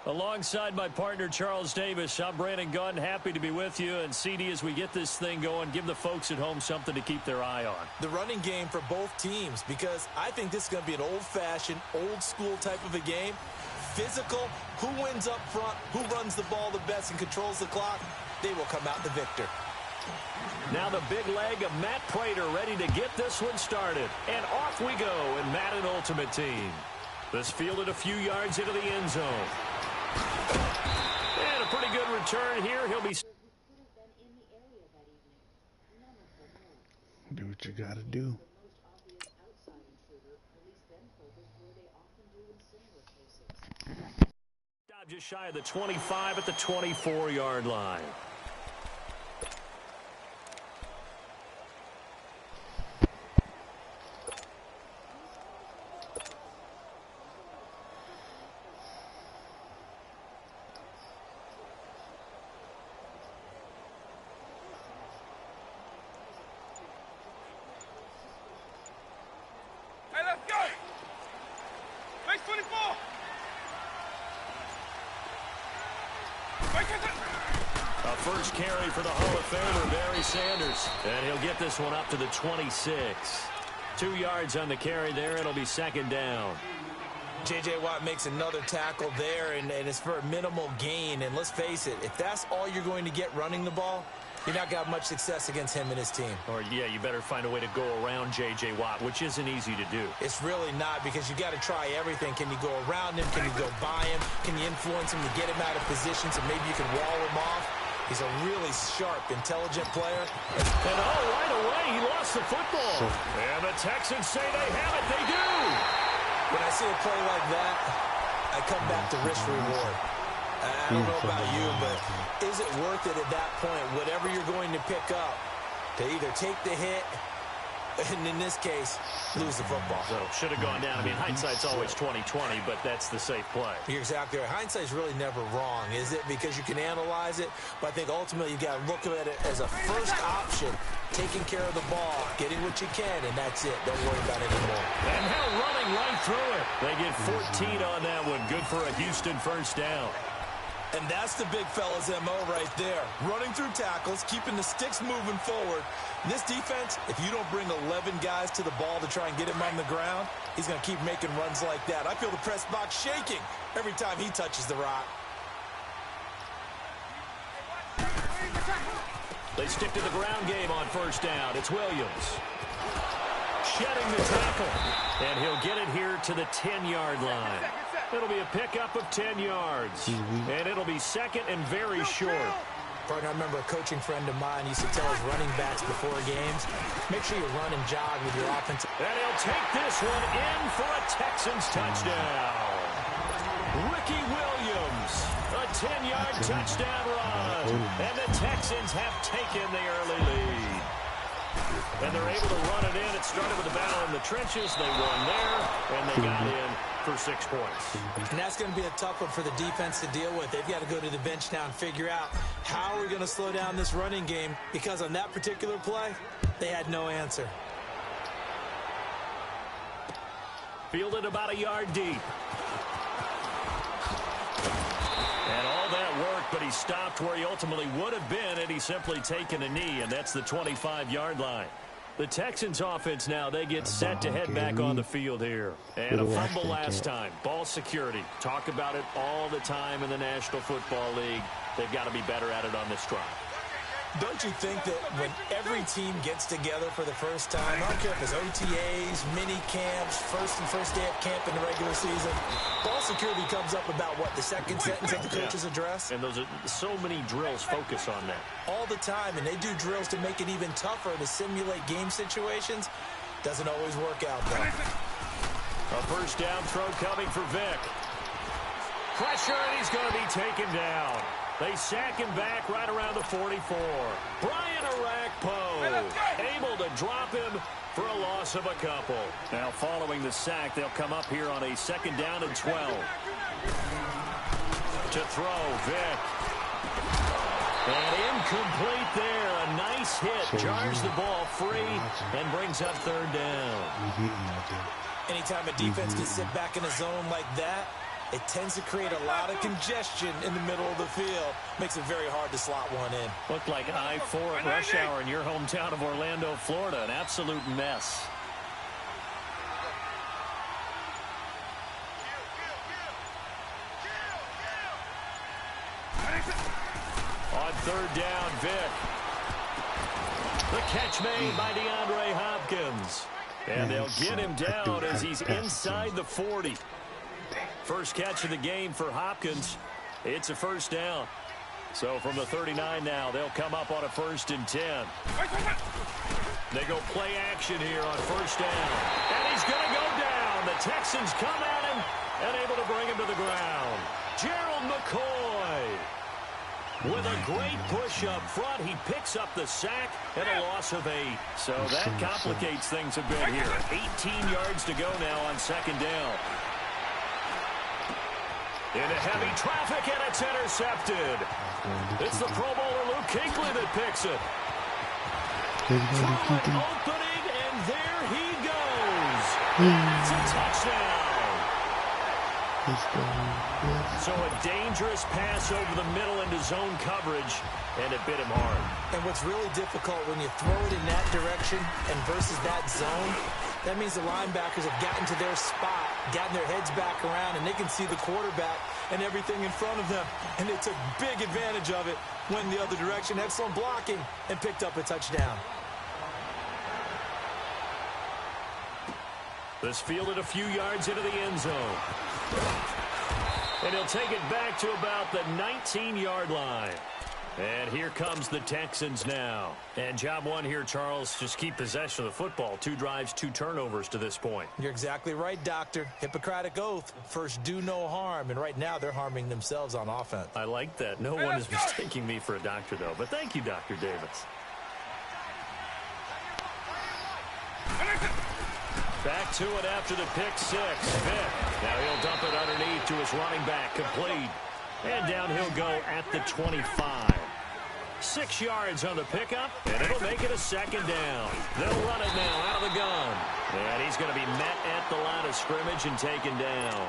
Alongside my partner, Charles Davis, I'm Brandon Gunn. Happy to be with you. And, CD, as we get this thing going, give the folks at home something to keep their eye on. The running game for both teams, because I think this is going to be an old-fashioned, old-school type of a game. Physical, who wins up front, who runs the ball the best and controls the clock, they will come out the victor. Now the big leg of Matt Prater ready to get this one started. And off we go in Madden Ultimate Team. This fielded a few yards into the end zone. And a pretty good return here. He'll be... Do what you gotta do. Just shy of the 25 at the 24-yard line. First carry for the Hall of Famer, Barry Sanders. And he'll get this one up to the 26. 2 yards on the carry there. It'll be second down. J.J. Watt makes another tackle there, and it's for a minimal gain. And let's face it, if that's all you're going to get running the ball, you're not got much success against him and his team. Or, yeah, you better find a way to go around J.J. Watt, which isn't easy to do. It's really not, because you got to try everything. Can you go around him? Can you go by him? Can you influence him to get him out of position so maybe you can wall him off? He's a really sharp, intelligent player. And right away, he lost the football. And the Texans say they have it. They do. When I see a play like that, I come back to risk-reward. I don't know about you, but is it worth it at that point, whatever you're going to pick up, to either take the hit, and in this case, lose the football? So should have gone down. I mean, hindsight's always 20/20, but that's the safe play. You're exactly right. Hindsight's really never wrong, is it? Because you can analyze it, but I think ultimately you got to look at it as a first option, taking care of the ball, getting what you can, and that's it. Don't worry about it anymore. And Hill running right through it. They get 14 on that one. Good for a Houston first down. And that's the big fella's MO right there. Running through tackles, keeping the sticks moving forward. This defense, if you don't bring 11 guys to the ball to try and get him on the ground, he's going to keep making runs like that. I feel the press box shaking every time he touches the rock. They stick to the ground game on first down. It's Williams. Shedding the tackle. And he'll get it here to the 10-yard line. It'll be a pickup of 10 yards. And it'll be second and very short. Partner, I remember a coaching friend of mine used to tell his running backs before games, make sure you run and jog with your offensive. And he'll take this one in for a Texans touchdown. Ricky Williams, a 10-yard touchdown run. And the Texans have taken the early lead. And they're able to run it in. It started with a battle in the trenches. They won there, and they got in for 6 points. And that's going to be a tough one for the defense to deal with. They've got to go to the bench now and figure out how are we going to slow down this running game, because on that particular play, they had no answer. Fielded about a yard deep. And all that worked, but he stopped where he ultimately would have been had he simply taken a knee, and that's the 25-yard line. The Texans offense now, they get set to head back on the field here. And a fumble last time. Ball security. Talk about it all the time in the National Football League. They've got to be better at it on this drive. Don't you think that when every team gets together for the first time, I don't care if it's OTAs, mini camps, first day of camp in the regular season, ball security comes up about, what, the second sentence of the coach's address? And those are so many drills focus on that. All the time, and they do drills to make it even tougher to simulate game situations. Doesn't always work out, though. A first down throw coming for Vick. Pressure, and he's going to be taken down. They sack him back right around the 44. Brian Arakpo able to drop him for a loss of a couple. Now following the sack, they'll come up here on a 2nd down and 12. To throw, Vick. And incomplete there. A nice hit. Jars the ball free and brings up 3rd down. Anytime a defense can sit back in a zone like that, it tends to create a lot of congestion in the middle of the field. Makes it very hard to slot one in. Looked like I-4 at rush hour in your hometown of Orlando, Florida. An absolute mess. On 3rd down, Vick. The catch made by DeAndre Hopkins. And they'll get him down as he's inside the 40. First catch of the game for Hopkins. It's a 1st down. So from the 39 now, they'll come up on a 1st and 10. They go play action here on 1st down. And he's going to go down. The Texans come at him and able to bring him to the ground. Gerald McCoy. With a great push up front, he picks up the sack and a loss of 8. So that complicates things a bit here. 18 yards to go now on 2nd down. Into heavy traffic, and it's intercepted. It's the Pro Bowler Luke Kuechly that picks it. Opening, and there he goes. It's a touchdown. So a dangerous pass over the middle into zone coverage, and it bit him hard. And what's really difficult when you throw it in that direction and versus that zone, that means the linebackers have gotten to their spot, gotten their heads back around, and they can see the quarterback and everything in front of them. And they took big advantage of it, went the other direction, excellent blocking, and picked up a touchdown. This fielded a few yards into the end zone. And he'll take it back to about the 19-yard line. And here comes the Texans now. And job one here, Charles, just keep possession of the football. 2 drives, 2 turnovers to this point. You're exactly right, Doctor. Hippocratic oath. First, do no harm. And right now, they're harming themselves on offense. I like that. No one is mistaking me for a doctor, though. But thank you, Dr. Davis. Back to it after the pick 6. Vick. Now he'll dump it underneath to his running back. Complete. And down he'll go at the 25. 6 yards on the pickup, and it'll make it a 2nd down. They'll run it now out of the gun. And he's going to be met at the line of scrimmage and taken down.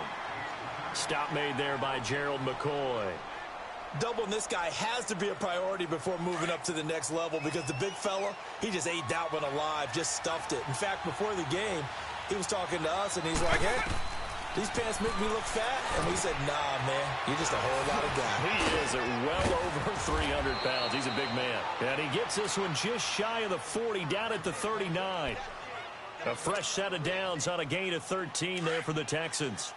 Stop made there by Gerald McCoy. Doubling this guy has to be a priority before moving up to the next level because the big fella, he just ate that one alive, just stuffed it. In fact, before the game, he was talking to us, and he's like, hey, these pants make me look fat. And we said, nah, man, you're just a whole lot of guy. He is well over 300 pounds. He's a big man. And he gets this one just shy of the 40, down at the 39. A fresh set of downs on a gain of 13 there for the Texans.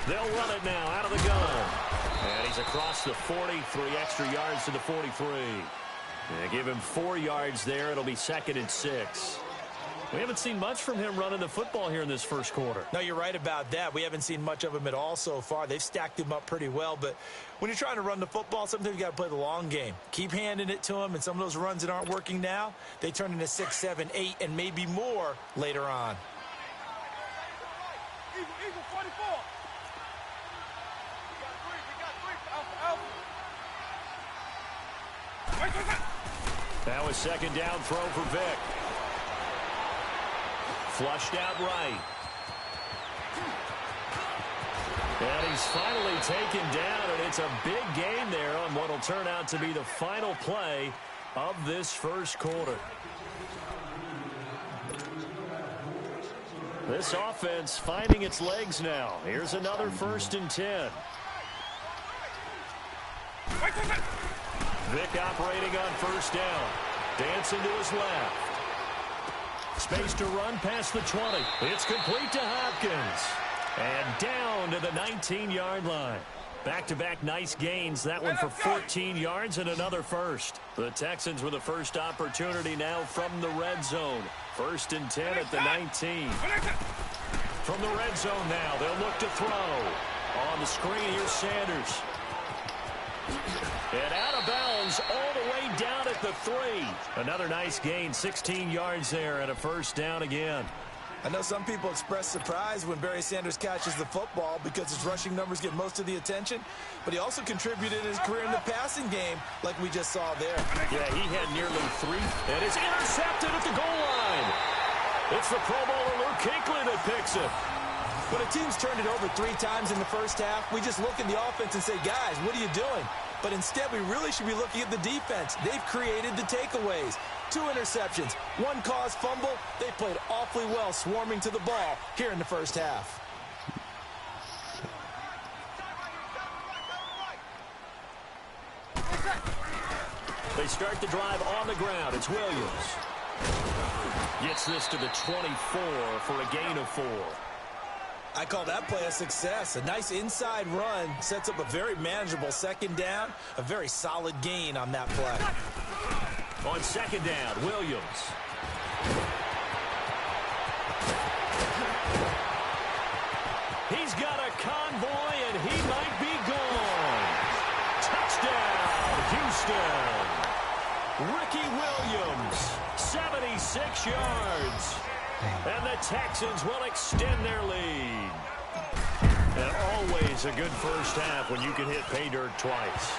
They'll run it now out of the gun. And he's across the 40, 3 extra yards to the 43. And give him 4 yards there. It'll be 2nd and 6. We haven't seen much from him running the football here in this first quarter. No, you're right about that. We haven't seen much of him at all so far. They've stacked him up pretty well. But when you're trying to run the football, sometimes you got to play the long game. Keep handing it to him, and some of those runs that aren't working now, they turn into 6, 7, 8, and maybe more later on. Eagle 44. That was 2nd down throw for Vick. Flushed out right. And he's finally taken down, and it's a big gain there on what will turn out to be the final play of this first quarter. This offense finding its legs now. Here's another 1st and 10. Vick operating on 1st down. Dancing to his left. Space to run past the 20. It's complete to Hopkins. And down to the 19-yard line. Back-to-back nice gains. That one for 14 yards and another first. The Texans with the first opportunity now from the red zone. 1st and 10 at the 19. From the red zone now, they'll look to throw. On the screen, here's Sanders. And out of bounds all the way down at the 3. Another nice gain, 16 yards there and a first down again. I know some people express surprise when Barry Sanders catches the football because his rushing numbers get most of the attention, but he also contributed in his career in the passing game like we just saw there. Yeah, he had nearly 3 and is intercepted at the goal line. It's the Pro Bowler Luke Kuechly that picks it. When a team's turned it over 3 times in the first half, we just look at the offense and say, guys, what are you doing? But instead, we really should be looking at the defense. They've created the takeaways. 2 interceptions, 1 caused fumble. They played awfully well swarming to the ball here in the first half. They start the drive on the ground. It's Williams. Gets this to the 24 for a gain of 4. I call that play a success. A nice inside run sets up a very manageable second down. A very solid gain on that play. On second down, Williams. He's got a convoy, and he might be gone. Touchdown, Houston. Ricky Williams, 76 yards. And the Texans will extend their lead. And always a good first half when you can hit pay dirt twice.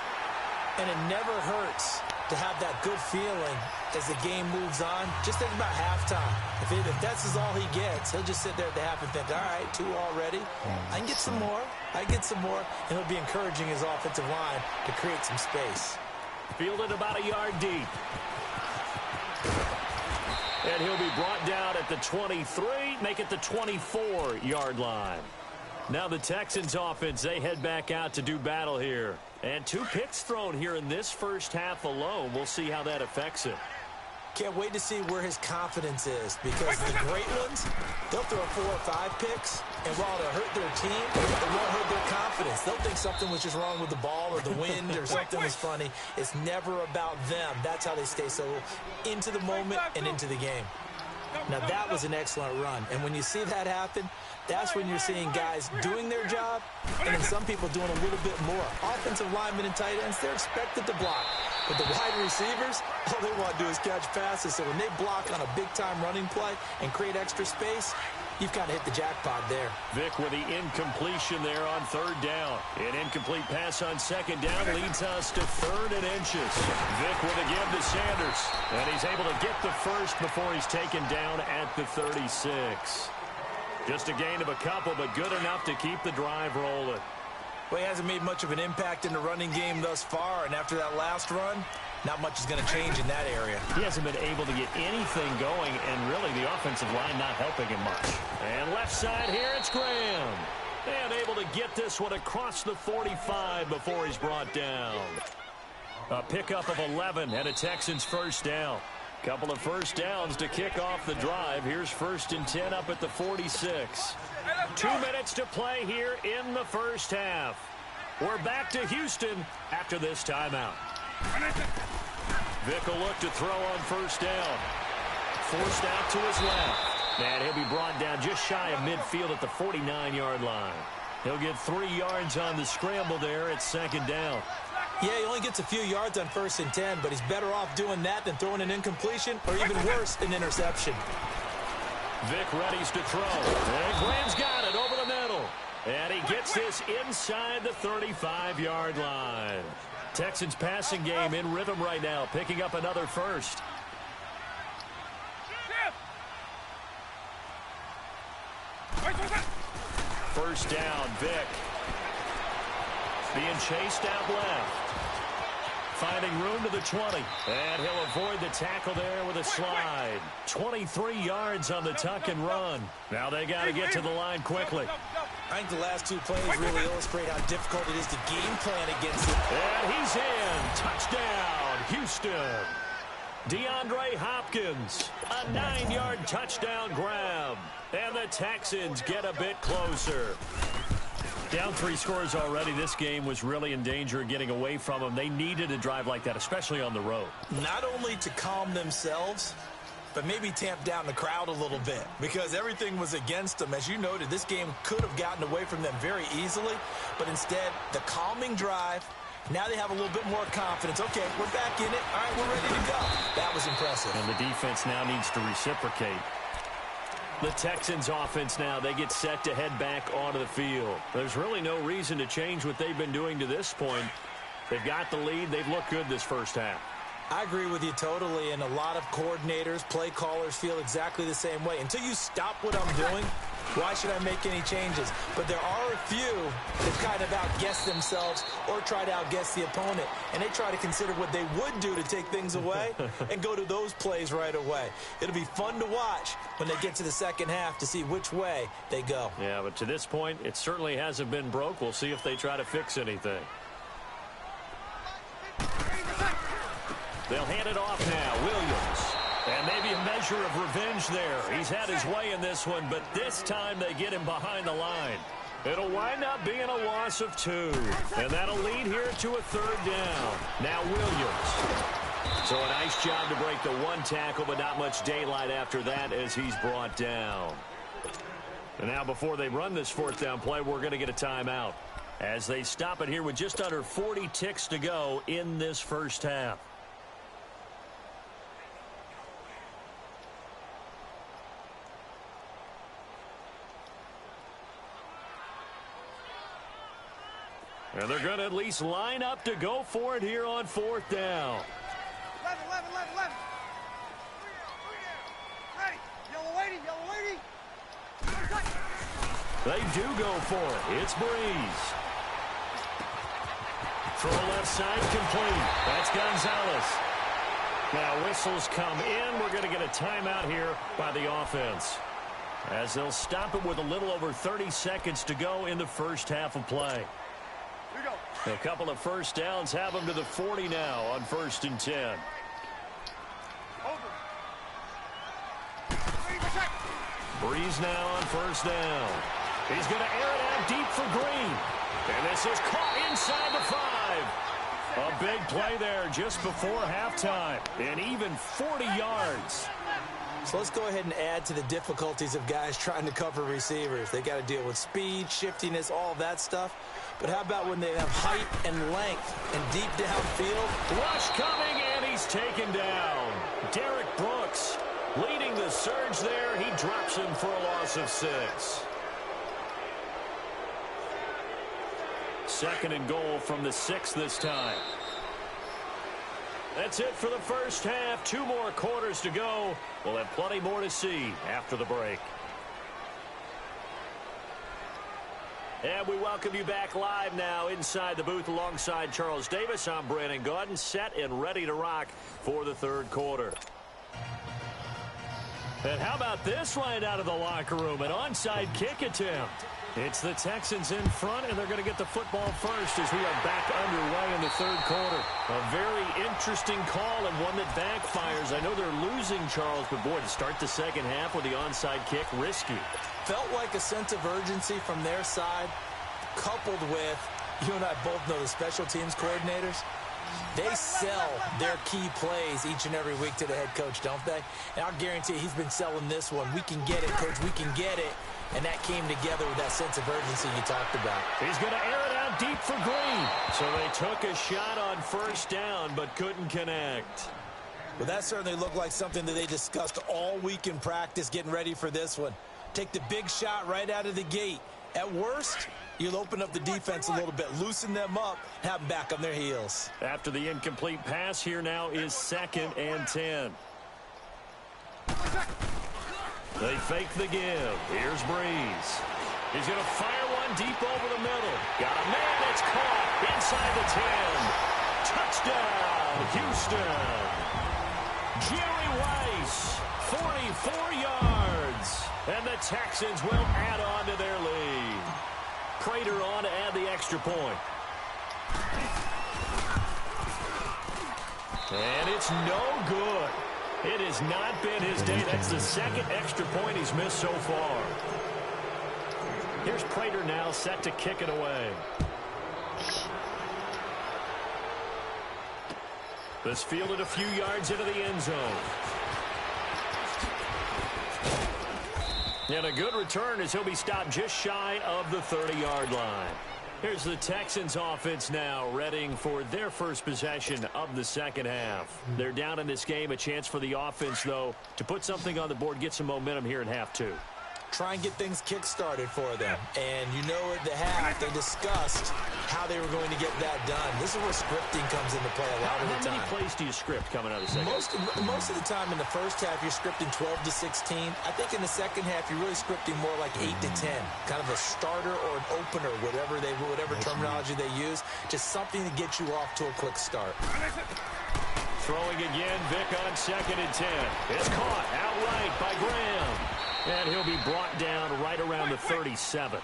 And it never hurts to have that good feeling as the game moves on. Just think about halftime. If that's all he gets, he'll just sit there at the half and think, all right, 2 already. I can get some more. I can get some more. And he'll be encouraging his offensive line to create some space. Fielded about a yard deep. And he'll be brought down at the 23, make it the 24-yard line. Now the Texans offense, they head back out to do battle here. And 2 picks thrown here in this first half alone. We'll see how that affects him. Can't wait to see where his confidence is, because the great ones, they'll throw 4 or 5 picks, and while it'll hurt their team, it won't hurt their confidence. They'll think something was just wrong with the ball or the wind or something was funny. It's never about them. That's how they stay so into the moment and into the game. Now, that was an excellent run, and when you see that happen, that's when you're seeing guys doing their job and then some people doing a little bit more. Offensive linemen and tight ends, they're expected to block. But the wide receivers, all they want to do is catch passes. So when they block on a big-time running play and create extra space, you've kind of hit the jackpot there. Vic with the incompletion there on 3rd down. An incomplete pass on 2nd down leads us to 3rd and inches. Vic with a give to Sanders. And he's able to get the first before he's taken down at the 36. Just a gain of a couple, but good enough to keep the drive rolling. Well, he hasn't made much of an impact in the running game thus far, and after that last run, not much is going to change in that area. He hasn't been able to get anything going, and really the offensive line not helping him much. And left side here, it's Graham. And able to get this one across the 45 before he's brought down. A pickup of 11 and a Texans first down. Couple of first downs to kick off the drive. Here's 1st and 10 up at the 46. 2 minutes to play here in the first half. We're back to Houston after this timeout. Vic will look to throw on 1st down. Forced out to his left. And he'll be brought down just shy of midfield at the 49-yard line. He'll get 3 yards on the scramble there at 2nd down. Yeah, he only gets a few yards on 1st and 10, but he's better off doing that than throwing an incompletion or even worse, an interception. Vic readies to throw. And Graham's got it over the middle. And he gets this inside the 35-yard line. Texans passing game in rhythm right now, picking up another first. First down, Vic. Being chased out left. Finding room to the 20. And he'll avoid the tackle there with a slide. 23 yards on the tuck and run. Now they got to get to the line quickly. I think the last 2 plays really illustrate how difficult it is to game plan against it. And he's in. Touchdown, Houston. DeAndre Hopkins, a 9-yard touchdown grab. And the Texans get a bit closer. Down 3 scores already. This game was really in danger of getting away from them. They needed a drive like that, especially on the road. Not only to calm themselves, but maybe tamp down the crowd a little bit, because everything was against them. As you noted, this game could have gotten away from them very easily, but instead, the calming drive Now they have a little bit more confidence. Okay, we're back in it. All right, we're ready to go. That was impressive. And the defense now needs to reciprocate. The Texans offense now, they get set to head back onto the field. There's really no reason to change what they've been doing to this point. They've got the lead. They've looked good this first half. I agree with you totally, and a lot of coordinators, play callers feel exactly the same way. Until you stop what I'm doing, why should I make any changes? But there are a few that kind of outguess themselves or try to outguess the opponent, and they try to consider what they would do to take things away and go to those plays right away. It'll be fun to watch when they get to the second half to see which way they go. Yeah, but to this point, it certainly hasn't been broke. We'll see if they try to fix anything. They'll hand it off now. Williams. And maybe a measure of revenge there. He's had his way in this one, but this time they get him behind the line. It'll wind up being a loss of 2. And that'll lead here to a third down. Now Williams. So a nice job to break the one tackle, but not much daylight after that as he's brought down. And now before they run this fourth down play, we're going to get a timeout as they stop it here with just under 40 ticks to go in this first half. And they're going to at least line up to go for it here on fourth down. 11. Ready. Yellow waiting. They do go for it. It's Breeze. Throw left side complete. That's Gonzalez. Now whistles come in. We're going to get a timeout here by the offense, as they'll stop it with a little over 30 seconds to go in the first half of play. A couple of first downs have them to the 40 now on 1st and 10. Breeze now on first down. He's going to air it out deep for Green. And this is caught inside the 5. A big play there just before halftime. And even 40 yards. So let's go ahead and add to the difficulties of guys trying to cover receivers. They got to deal with speed, shiftiness, all of that stuff. But how about when they have height and length and deep downfield? Rush coming, and he's taken down. Derek Brooks leading the surge there. He drops him for a loss of 6. Second and goal from the 6 this time. That's it for the first half. 2 more quarters to go. We'll have plenty more to see after the break. And we welcome you back live now inside the booth alongside Charles Davis. I'm Brandon Gaudin, set and ready to rock for the third quarter. And how about this right out of the locker room? An onside kick attempt. It's the Texans in front, and they're going to get the football first as we are back underway in the third quarter. A very interesting call and one that backfires. I know they're losing, Charles, but boy, to start the second half with the onside kick, risky. Felt like a sense of urgency from their side, coupled with, you and I both know the special teams coordinators. They sell their key plays each and every week to the head coach, don't they? And I'll guarantee you he's been selling this one. We can get it, coach. We can get it. And that came together with that sense of urgency you talked about. He's going to air it out deep for Green. So they took a shot on first down but couldn't connect. Well, that certainly looked like something that they discussed all week in practice getting ready for this one. Take the big shot right out of the gate. At worst, you'll open up the defense a little bit, loosen them up, have them back on their heels. After the incomplete pass, here now is 2nd and 10. They fake the give. Here's Breeze. He's going to fire one deep over the middle. Got a man. It's caught inside the 10. Touchdown, Houston. Jerry Rice, 44 yards. And the Texans will add on to their lead. Prater on to add the extra point. And it's no good. It has not been his day. That's the second extra point he's missed so far. Here's Prater now set to kick it away. This fielded a few yards into the end zone. And a good return as he'll be stopped just shy of the 30-yard line. Here's the Texans offense now, readying for their first possession of the second half. They're down in this game. A chance for the offense, though, to put something on the board, get some momentum here in half two. Try and get things kick-started for them. And you know at the half, they discussed how they were going to get that done. This is where scripting comes into play a lot of the time. How many plays do you script coming out of the second half? Most of the time in the first half, you're scripting 12 to 16. I think in the second half, you're really scripting more like 8 to 10. Kind of a starter or an opener, whatever terminology they use. Just something to get you off to a quick start. Throwing again, Vick on 2nd and 10. It's caught outright by Graham. And he'll be brought down right around the 37.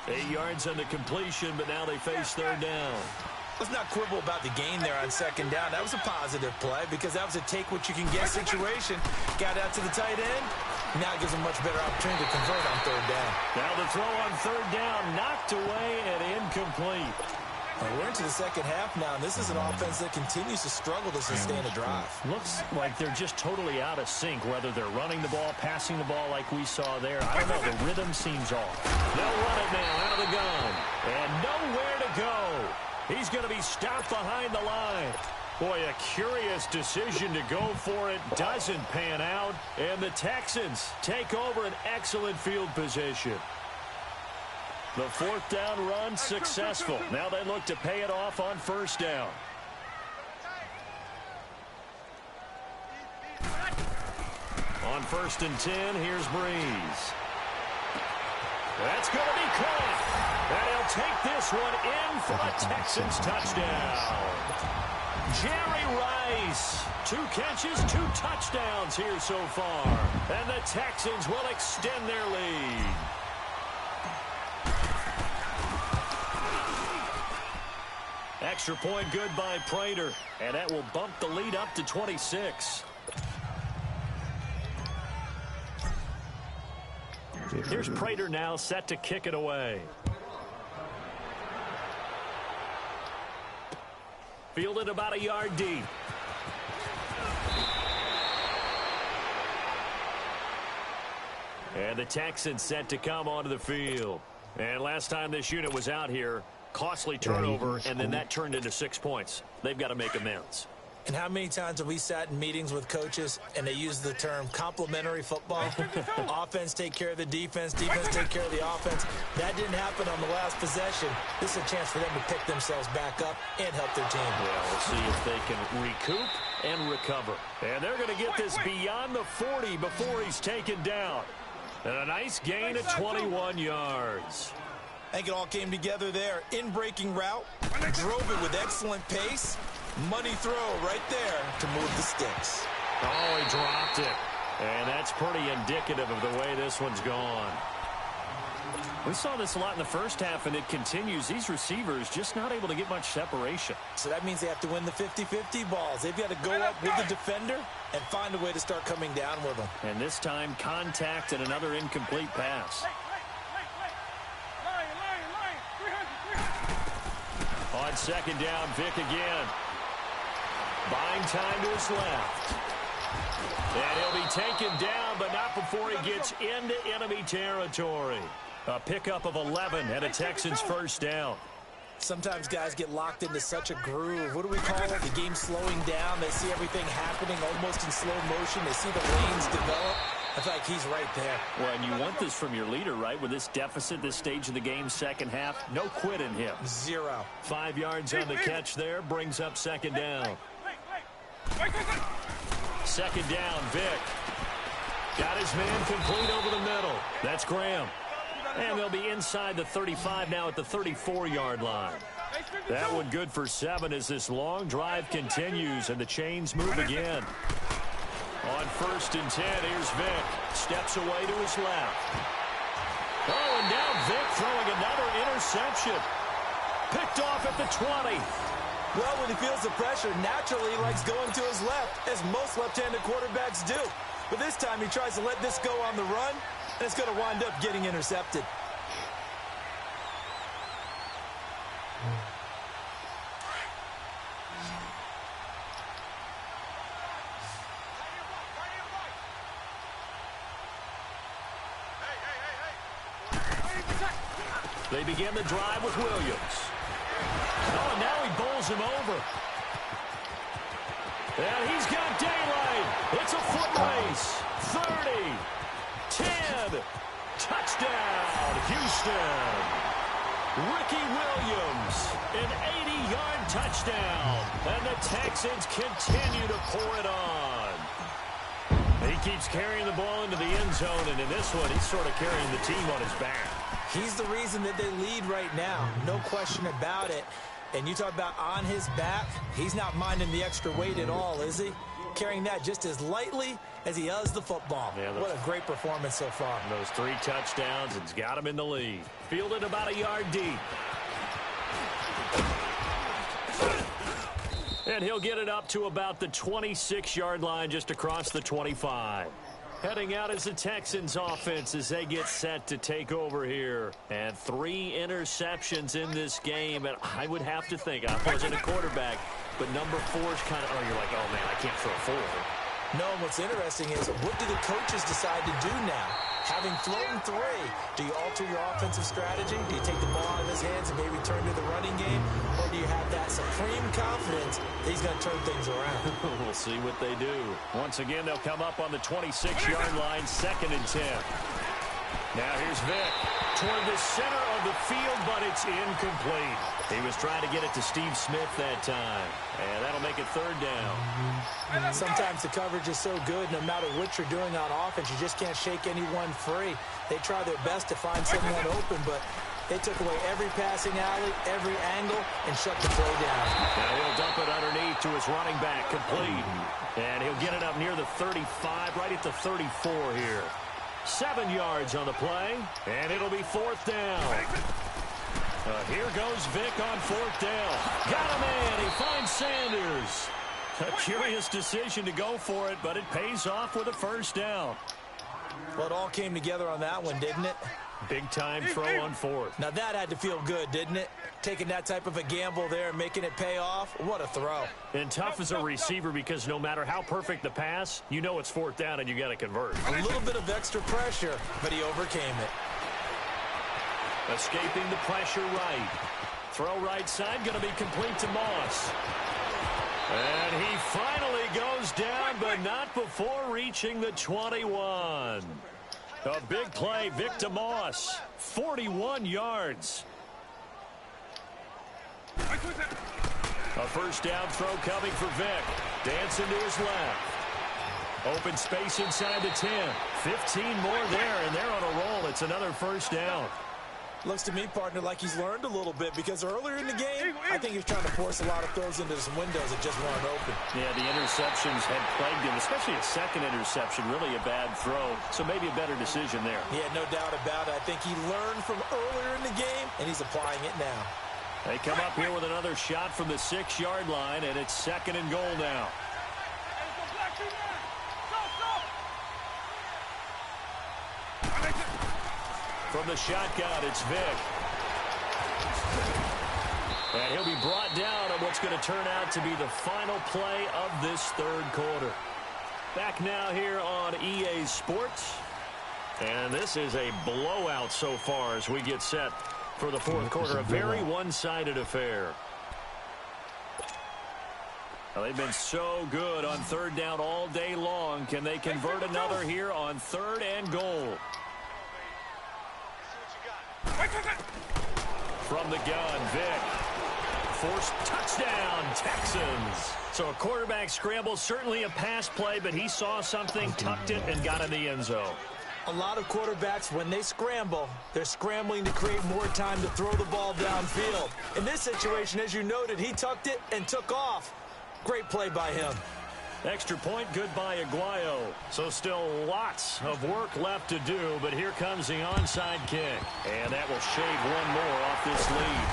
8 yards on the completion, but now they face third down. Let's not quibble about the gain there on 2nd down. That was a positive play because that was a take-what-you-can-get situation. Got out to the tight end. Now it gives them a much better opportunity to convert on 3rd down. Now the throw on 3rd down, knocked away and incomplete. Well, we're into the second half now, and this is an offense that continues to struggle to sustain a drive. Looks like they're just totally out of sync, whether they're running the ball, passing the ball like we saw there. I don't know. The rhythm seems off. They'll run it now out of the gun. And nowhere to go. He's going to be stopped behind the line. Boy, a curious decision to go for it. Doesn't pan out. And the Texans take over an excellent field position. The 4th down run successful. Now they look to pay it off on 1st down. On 1st and 10, here's Breeze. That's going to be caught. And he'll take this one in for a Texans touchdown. Jerry Rice, 2 catches, 2 touchdowns here so far. And the Texans will extend their lead. Extra point good by Prater, and that will bump the lead up to 26. Here's Prater now set to kick it away. Fielded about a yard deep. And the Texans set to come onto the field. And last time this unit was out here, costly turnover, and then that turned into 6 points. They've got to make amends. And how many times have we sat in meetings with coaches and they use the term complementary football? Offense take care of the defense, defense take care of the offense. That didn't happen on the last possession. This is a chance for them to pick themselves back up and help their team. Well, we'll see if they can recoup and recover. And they're going to get this beyond the 40 before he's taken down. And a nice gain of 21 yards. I think it all came together there. In-breaking route, drove it with excellent pace. Money throw right there to move the sticks. Oh, he dropped it. And that's pretty indicative of the way this one's gone. We saw this a lot in the first half, and it continues. These receivers just not able to get much separation. So that means they have to win the 50-50 balls. They've got to go up with the defender and find a way to start coming down with them. And this time, contact and another incomplete pass. On 2nd down, Vick again. Buying time to his left. And he'll be taken down, but not before he gets into enemy territory. A pickup of 11 and a Texans 1st down. Sometimes guys get locked into such a groove. What do we call it? The game slowing down. They see everything happening almost in slow motion. They see the lanes develop. I feel like he's right there. Well, and you want this from your leader, right? With this deficit, this stage of the game, second half, no quit in him. 0. 5 yards on the catch there, brings up 2nd down. 2nd down, Vick. Got his man complete over the middle. That's Graham. And they'll be inside the 35 now at the 34-yard line. That one good for 7 as this long drive continues and the chains move again. On 1st and 10, here's Vick. Steps away to his left. Oh, and now Vick throwing another interception. Picked off at the 20. Well, when he feels the pressure, naturally he likes going to his left, as most left-handed quarterbacks do. But this time he tries to let this go on the run, and it's going to wind up getting intercepted. They begin the drive with Williams. Oh, and now he bowls him over. And he's got daylight. It's a foot race. 30, 10, touchdown, Houston. Ricky Williams, an 80-yard touchdown. And the Texans continue to pour it on. He keeps carrying the ball into the end zone, and in this one, he's sort of carrying the team on his back. He's the reason that they lead right now. No question about it. And you talk about on his back, he's not minding the extra weight at all, is he? Carrying that just as lightly as he does the football. Yeah, what a great performance so far. Those 3 touchdowns, it's got him in the lead. Fielded about a yard deep. And he'll get it up to about the 26-yard line just across the 25. Heading out is the Texans offense as they get set to take over here. And 3 interceptions in this game. And I would have to think, I wasn't a quarterback, but number 4 is kind of, you're like, oh, man, I can't throw 4. No, what's interesting is what do the coaches decide to do now? Having thrown 3, do you alter your offensive strategy? Do you take the ball out of his hands and maybe turn to the running game? Or do you have that supreme confidence that he's going to turn things around? We'll see what they do. Once again, they'll come up on the 26-yard line, 2nd and 10. Now here's Vick toward the center of the field, but it's incomplete. He was trying to get it to Steve Smith that time, and that'll make it 3rd down. Sometimes the coverage is so good, no matter what you're doing on offense, you just can't shake anyone free. They try their best to find someone open, but they took away every passing alley, every angle, and shut the play down. Now he'll dump it underneath to his running back, complete. And he'll get it up near the 35, right at the 34 here. 7 yards on the play, and it'll be 4th down. Here goes Vick on 4th down. Got him in. He finds Sanders. A curious decision to go for it, but it pays off with a 1st down. Well, it all came together on that one, didn't it? Big-time throw on 4th. Now that had to feel good, didn't it? Taking that type of a gamble there and making it pay off. What a throw. And tough as a receiver because no matter how perfect the pass, you know it's 4th down and you got to convert. A little bit of extra pressure, but he overcame it. Escaping the pressure right. Throw right side, going to be complete to Moss. And he finally goes down, but not before reaching the 21. A big play, Vic to Moss. 41 yards. A 1st down throw coming for Vic. Dancing to his left. Open space inside the 10. 15 more there, and they're on a roll. It's another 1st down. Looks to me, partner, like he's learned a little bit because earlier in the game, I think he was trying to force a lot of throws into some windows that just weren't open. Yeah, the interceptions had plagued him, especially a 2nd interception, really a bad throw. So maybe a better decision there. Yeah, no doubt about it. I think he learned from earlier in the game, and he's applying it now. They come up here with another shot from the 6-yard line, and it's 2nd and goal now. From the shotgun, it's Vic. And he'll be brought down on what's going to turn out to be the final play of this 3rd quarter. Back now here on EA Sports. And this is a blowout so far as we get set for the 4th quarter. A very one-sided affair. Well, they've been so good on 3rd down all day long. Can they convert another here on 3rd and goal? From the gun, Vic. Forced touchdown, Texans. So a quarterback scramble, certainly a pass play, but he saw something, tucked it, and got in the end zone. A lot of quarterbacks, when they scramble, they're scrambling to create more time to throw the ball downfield. In this situation, as you noted, he tucked it and took off. Great play by him. Extra point, good by Aguayo. So still lots of work left to do, but here comes the onside kick. And that will shave one more off this lead.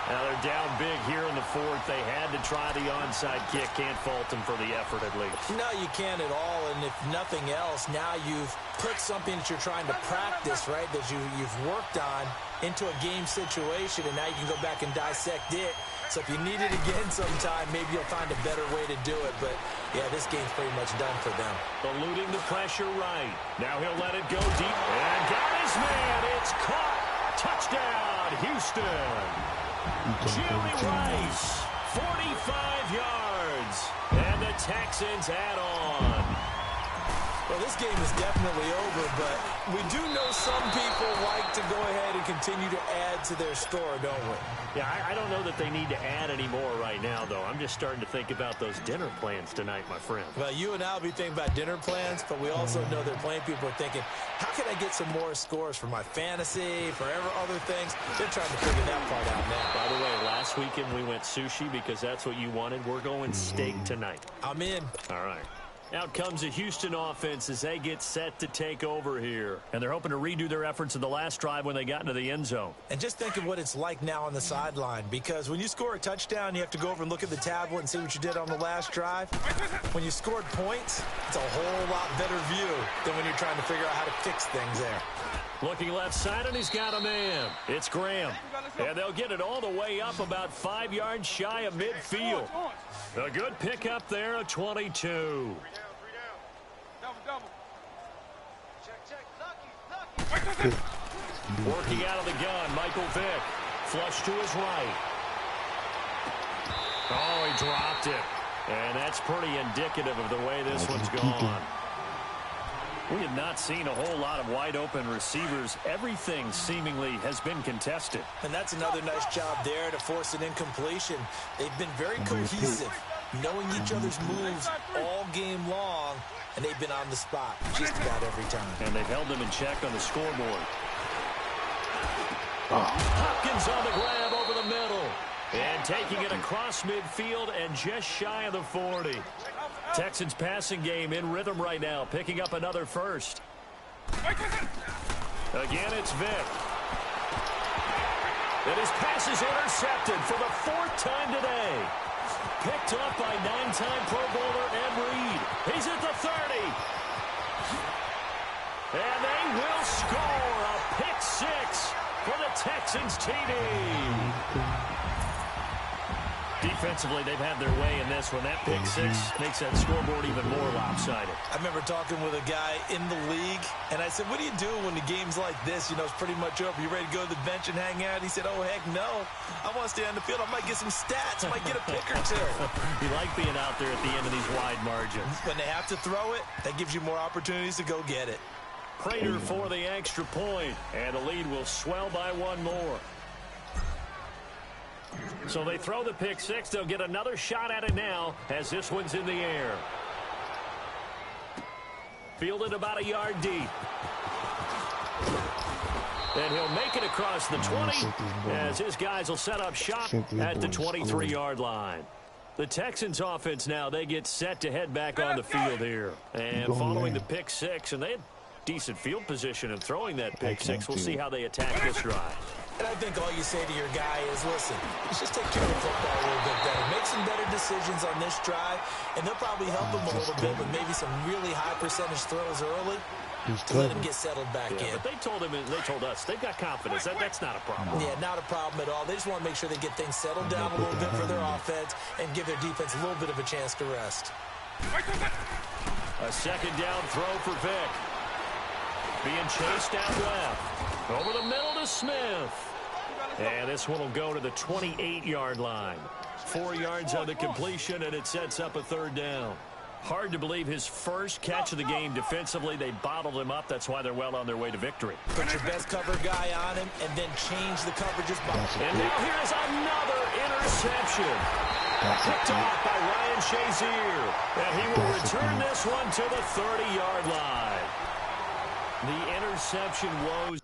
Now they're down big here in the 4th. They had to try the onside kick. Can't fault them for the effort at least. No, you can't at all. And if nothing else, now you've put something that you're trying to practice, right, that you've worked on into a game situation, and now you can go back and dissect it. So if you need it again sometime, maybe you'll find a better way to do it. But, yeah, this game's pretty much done for them. Eluding the pressure right. Now he'll let it go deep. And got his man. It's caught. Touchdown. Houston. Jimmy Rice, 45 yards. And the Texans add on. Well, this game is definitely over, but we do know some people like to go ahead and continue to add to their score, don't we? Yeah, I don't know that they need to add any more right now, though. I'm just starting to think about those dinner plans tonight, my friend. Well, you and I will be thinking about dinner plans, but we also know that plenty of people are thinking, how can I get some more scores for my fantasy, for other things? They're trying to figure that part out now. By the way, last weekend we went sushi because that's what you wanted. We're going steak tonight. I'm in. All right. Out comes the Houston offense as they get set to take over here. And they're hoping to redo their efforts in the last drive when they got into the end zone. And just think of what it's like now on the sideline, because when you score a touchdown, you have to go over and look at the tablet and see what you did on the last drive. When you scored points, it's a whole lot better view than when you're trying to figure out how to fix things there. Looking left side, and he's got a man. It's Graham. And they'll get it all the way up about 5 yards shy of midfield. A good pickup there, a 22. Working out of the gun, Michael Vick. Flush to his right. Oh, he dropped it. And that's pretty indicative of the way this one's gone. We have not seen a whole lot of wide-open receivers. Everything seemingly has been contested. And that's another nice job there to force an incompletion. They've been very cohesive, knowing each other's moves all game long, and they've been on the spot just about every time. And they've held them in check on the scoreboard. Hopkins on the grab over the middle. And taking it across midfield and just shy of the 40. Texans passing game in rhythm right now, picking up another first. Again, it's Vick. And his pass is intercepted for the 4th time today. Picked up by 9-time Pro Bowler Ed Reed. He's at the 30. And they will score a pick 6 for the Texans TD. Defensively, they've had their way in this one. That pick 6 makes that scoreboard even more lopsided. I remember talking with a guy in the league, and I said, what do you do when the game's like this? You know, it's pretty much over. You ready to go to the bench and hang out? He said, oh, heck no. I want to stay on the field. I might get some stats. I might get a pick or two. You like being out there at the end of these wide margins. When they have to throw it, that gives you more opportunities to go get it. Prater for the extra point, and the lead will swell by 1 more. So they throw the pick 6. They'll get another shot at it now as this one's in the air. Fielded about a yard deep. And he'll make it across the 20 as his guys will set up shop at the 23-yard line. The Texans offense now, they get set to head back on the field here. And following the pick 6, and they had decent field position in throwing that pick 6. We'll see how they attack this drive. And I think all you say to your guy is, listen, let's just take care of the football a little bit better. Make some better decisions on this drive, and they'll probably help him a little bit with maybe some really high percentage throws early to let him get settled back in. But they told us they've got confidence. That's not a problem. Yeah, not a problem at all. They just want to make sure they get things settled down a little bit for their offense and give their defense a little bit of a chance to rest. A second down throw for Vick. Being chased out left. Over the middle to Smith. And this one will go to the 28-yard line. 4 yards on the completion, and it sets up a 3rd down. Hard to believe his first catch of the game defensively. They bottled him up. That's why they're well on their way to victory. Put your best cover guy on him and then change the coverages. And now here's another interception. Picked off by Ryan Shazier. And he will return this one to the 30-yard line. The interception was...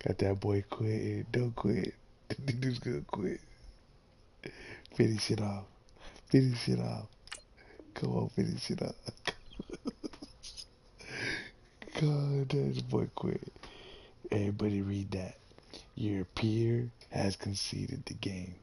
Got that boy quitting. Don't quit. The dude's gonna quit. Finish it off. Finish it off. Come on, finish it up. God, that boy quit. Everybody read that. Your peer has conceded the game.